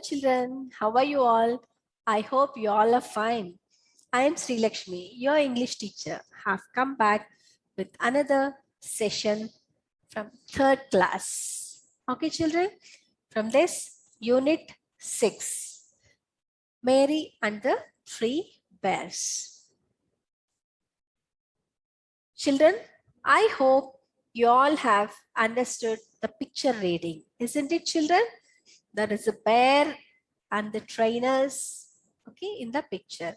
children, how are you all? I hope you all are fine. I am Sri Lakshmi, your English teacher, have come back with another session from third class. Okay, children, from this unit 6, Mary and the Three Bears. Children, I hope you all have understood the picture reading, isn't it, children? There is a bear and the trainers, okay, in the picture.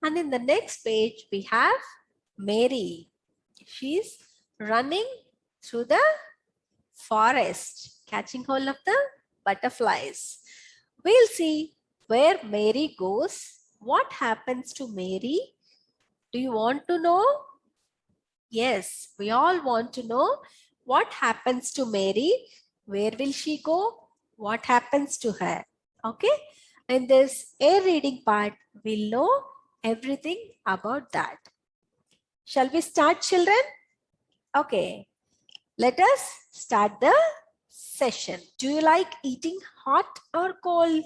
And in the next page, we have Mary. She's running through the forest, catching hold of the butterflies. We'll see where Mary goes. What happens to Mary? Do you want to know? Yes, we all want to know what happens to Mary. Where will she go? What happens to her? Okay, in this A reading part, we'll know everything about that. Shall we start, children? Okay, let us start the session. Do you like eating hot or cold?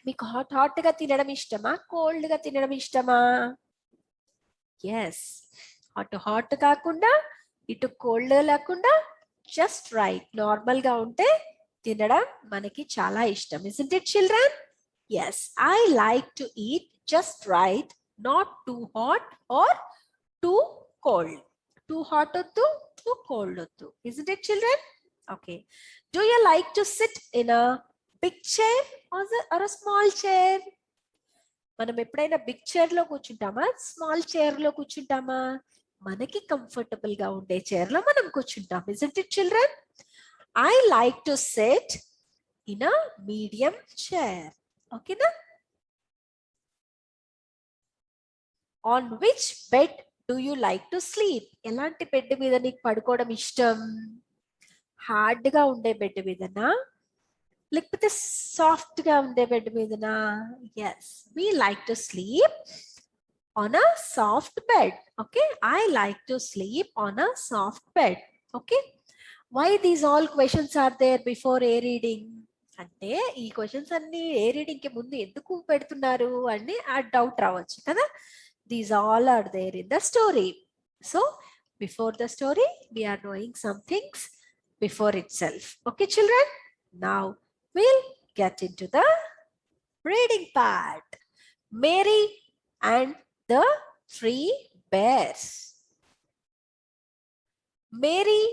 మీకు హాట్గా తినడం ఇష్టమా కోల్డ్గా తినడం ఇష్టమా? Yes, hot కాకుండా ఇటు cold లేకుండా just right నార్మల్గా ఉంటే తినడం మనకి చాలా ఇష్టం. Isn't it, children? Yes, I like to eat just right, not too hot or too cold. Too hot వద్దు, too cold వద్దు. Isn't it, children? Okay. Do you like to sit in a big chair or a small chair? మనం ఎప్పుడైనా big chair లో కూర్చుంటామా small chair లో కూర్చుంటామా? మనకి comfortable గా ఉండే chair లో మనం కూర్చుంటాం. Isn't it, children? I like to sit in a medium chair. Okay, na? On which bed do you like to sleep? ఎలాంటి బెడ్ మీద నీకు పడుకోవడం ఇష్టం? హార్డ్ గా ఉండే బెడ్ మీదనా లేకపోతే సాఫ్ట్ గా ఉండే bed మీదనా? yes, we like to sleep on a soft bed. Okay, I like to sleep on a soft bed. Okay, why these all questions are there before A reading? అంటే ఈ questions అన్ని ఏ reading కి ముందు ఎందుకు పెడుతున్నారు అని ఆ doubt రావచ్చు కదా. These all are there in the story. So before the story we are knowing some things before itself. Okay children, now we'll get into the reading part. Mary and the Three Bears. Mary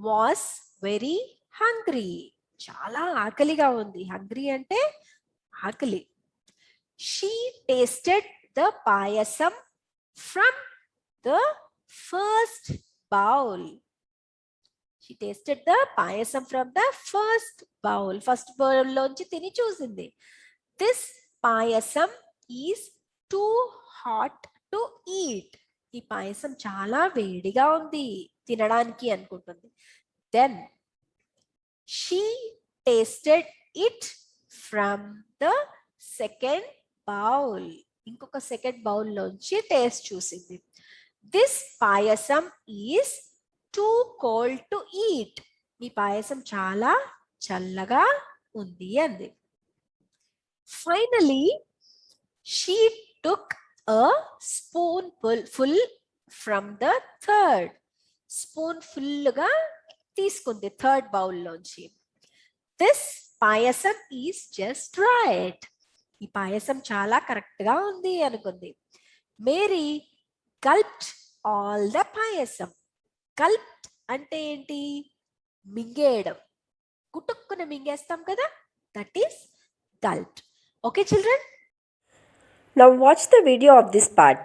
was very hungry. చాలా ఆకలిగా ఉంది. Hungry అంటే ఆకలి. She tasted the payasam from the first bowl. She tasted the payasam from the first bowl. First bowl లోంచి తిని చూసింది. This payasam is too hot to eat. ఈ పాయసం చాలా వేడిగా ఉంది తినడానికి అనుకుంటుంది. Then she tasted it from the second bowl. ఇంకొక సెకండ్ బౌల్ లోంచి టేస్ట్ చూసింది. This payasam is too cold to eat. ఈ పాయసం చాలా చల్లగా ఉంది అంది. Finally, she took a spoonful from the third. Spoonful గా తీసుకుంది థర్డ్ బౌల్ లోంచి. This payasam is just right. ఈ పాయసం చాలా కరెక్ట్ గా ఉంది అనుకుంది. Mary gulped all the payasam. Gulf అంటే ఏంటి? మింగేయడం. కుటుక్కున మింగేస్తాం కదా, that is Gulf. Okay children, Now watch the video of this part.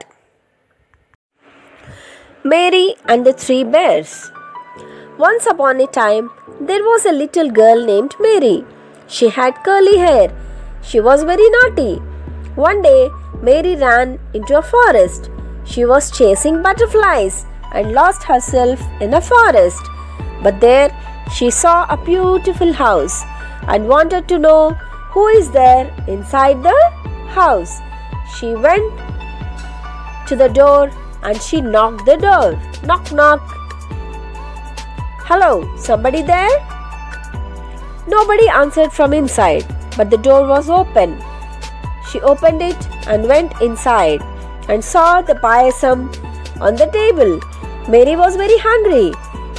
Mary and the Three Bears. Once upon a time, there was a little girl named Mary. She had curly hair. She was very naughty. One day, Mary ran into a forest. She was chasing butterflies and lost herself in a forest. But there she saw a beautiful house and wanted to know who is there inside the house. She went to the door and she knocked the door. Knock, knock. Hello, somebody there? Nobody answered from inside. but the door was open. She opened it and went inside and saw the payasam on the table. Mary was very hungry.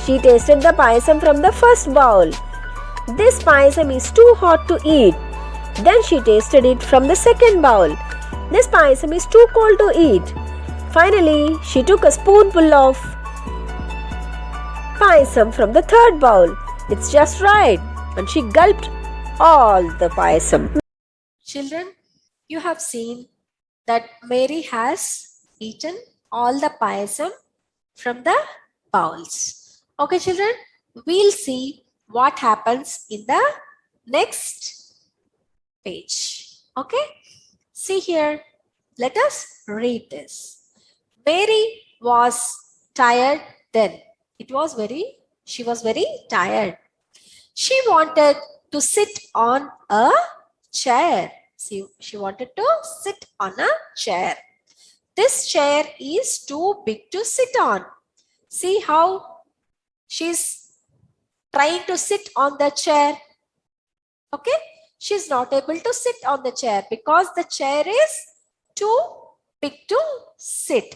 She tasted the payasam from the first bowl. This payasam is too hot to eat. Then she tasted it from the second bowl. This payasam is too cold to eat. Finally, she took a spoonful of payasam from the third bowl. It's just right. And she gulped all the payasam. Children, you have seen that Mary has eaten all the payasam from the bowls. Okay, children, we'll see what happens in the next page. Okay, see here. Let us read this. Mary was tired then. She was very tired. She wanted to sit on a chair. See, she wanted to sit on a chair. This chair is too big to sit on. See how she's trying to sit on the chair. Okay, she's not able to sit on the chair because the chair is too big to sit.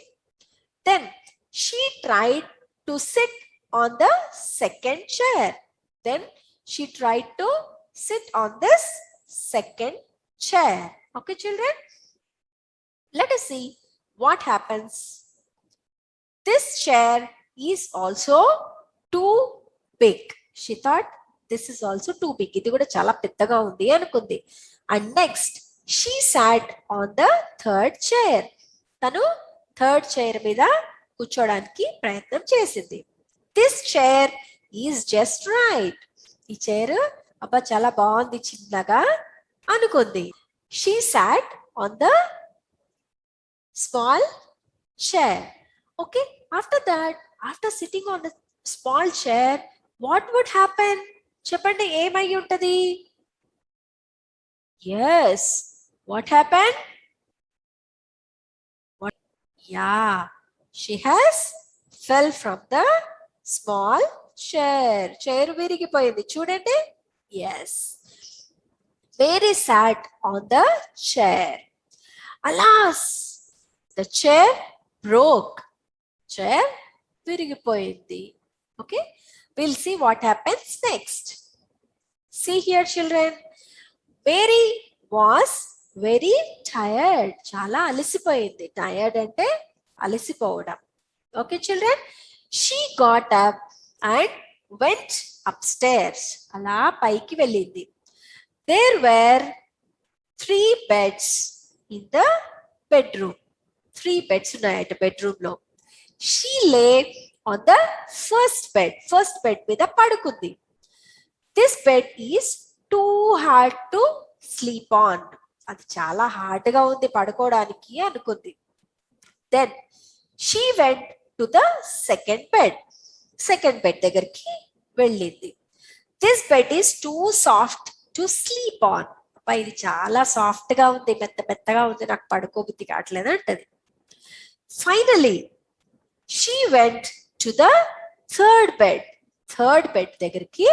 Then she tried to sit on the second chair. Then she tried to sit on this second chair. Okay, children? Let us see what happens. This chair is also too big. She thought this is also too big. Idi kuda chala pettaga undi anukundi. And next, she sat on the third chair. Tanu third chair మీద కూర్చోడానికి ప్రయత్నం చేసింది. This chair is just right. ఈ chair అబ్బా చాలా బాగుంది చిన్నగా అనుకుంది. She sat on the small chair. Okay, after that, after sitting on the small chair, what would happen? చెప్పండి ఏమై ఉంటది? Yes, what happened? Yeah, she has fell from the small chair. Chair విరిగిపోయింది చూడండి. Yes. Mary sat on the chair. Alas, the chair broke. Chair విరిగిపోయింది. Okay, we'll see what happens next. See here, children. Mary was very tired. చాలా అలసిపోయింది. Tired అంటే అలసిపోవడం. Okay, children. She got up and went upstairs. అలా పైకి వెళ్ళింది. There were 3 beds in the bedroom. 3 beds ఉన్నాయట bedroom లో. She lay on the first bed. First bed మీద పడుకుంది. This bed is too hard to sleep on. అది చాలా హార్డ్గా ఉంది పడుకోవడానికి అనుకుంది. Then she went to the second bed. Second bed దగ్గరికి వెళ్ళింది. This bed is too soft to sleep on. అబ్బా ఇది చాలా సాఫ్ట్గా ఉంది, మెత్తగా ఉంది, నాకు పడుకోబుద్ధి కావట్లేదు అంటది. Finally, she went to the third bed. Third bed దగ్గరికి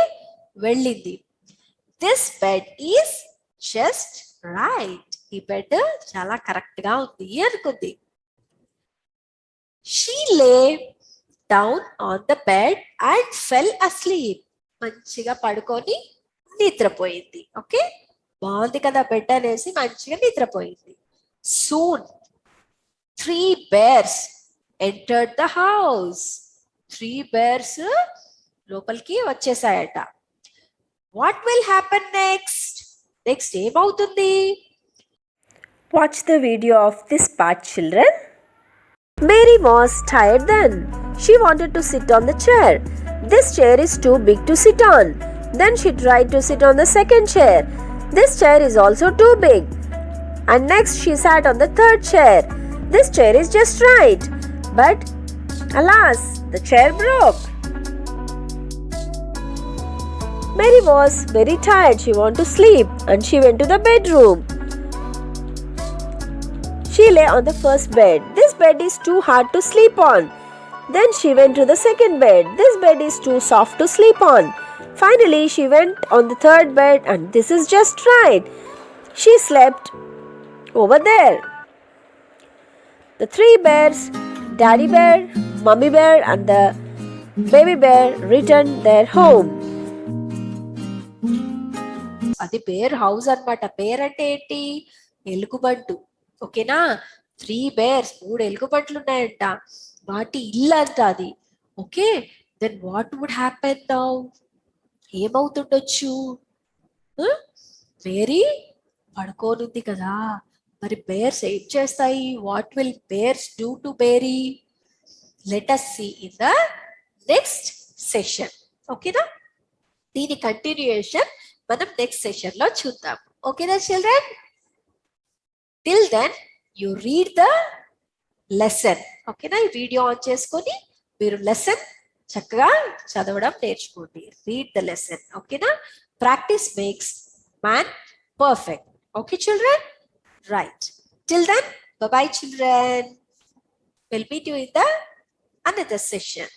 వెళ్ళింది. This bed is just right. ఈ బెడ్ చాలా కరెక్ట్ గా ఉంది అనుకుంది. She lay down on the bed and fell asleep. మంచిగా పడుకొని నిద్రపోయింది. ఓకే, బాగుంది కదా బెడ్ అనేసి మంచిగా నిద్రపోయింది. Soon 3 bears entered the house. 3 bears లోపలికి వచ్చేసాయట. What will happen next? Next ఏమవుతుంది? Watch the video of this part, children. Mary was tired then. She wanted to sit on the chair. This chair is too big to sit on. Then she tried to sit on the second chair. This chair is also too big. And next she sat on the third chair. This chair is just right. But alas, the chair broke. Mary was very tired. She wanted to sleep and she went to the bedroom. She lay on the first bed. This bed is too hard to sleep on. Then she went to the second bed. This bed is too soft to sleep on. Finally, she went on the third bed, and this is just right. She slept over there. The three bears, Daddy Bear, Mummy Bear, and the baby bear returned their home. అది bear house అన్నమాట. Bear అంటే ఏంటి? ఎలుగుబంటు. ఓకేనా? 3 bears, 3 ఎలుగుబంట్లు ఉన్నాయంట. వాటి ఇల్లు అంట అది. Okay, then what would happen now? ఏమవుతుండొచ్చు? మేరీ పడుకోనుంది కదా, మరి బేర్స్ ఏం చేస్తాయి? What will bears do to Berry? Let us see in the next session. ఓకేనా? దీని కంటిన్యూయేషన్ మనం నెక్స్ట్ సెషన్ లో చూద్దాం. ఓకేనా children? Till then you read the lesson. ఓకేనా? ఈ వీడియో ఆన్ చేసుకొని మీరు లెసన్ చక్కగా చదవడం నేర్చుకోండి. Read the lesson. ఓకేనా? Practice makes man perfect. Okay children? Right. Till then, bye bye children. We'll meet you in the another session.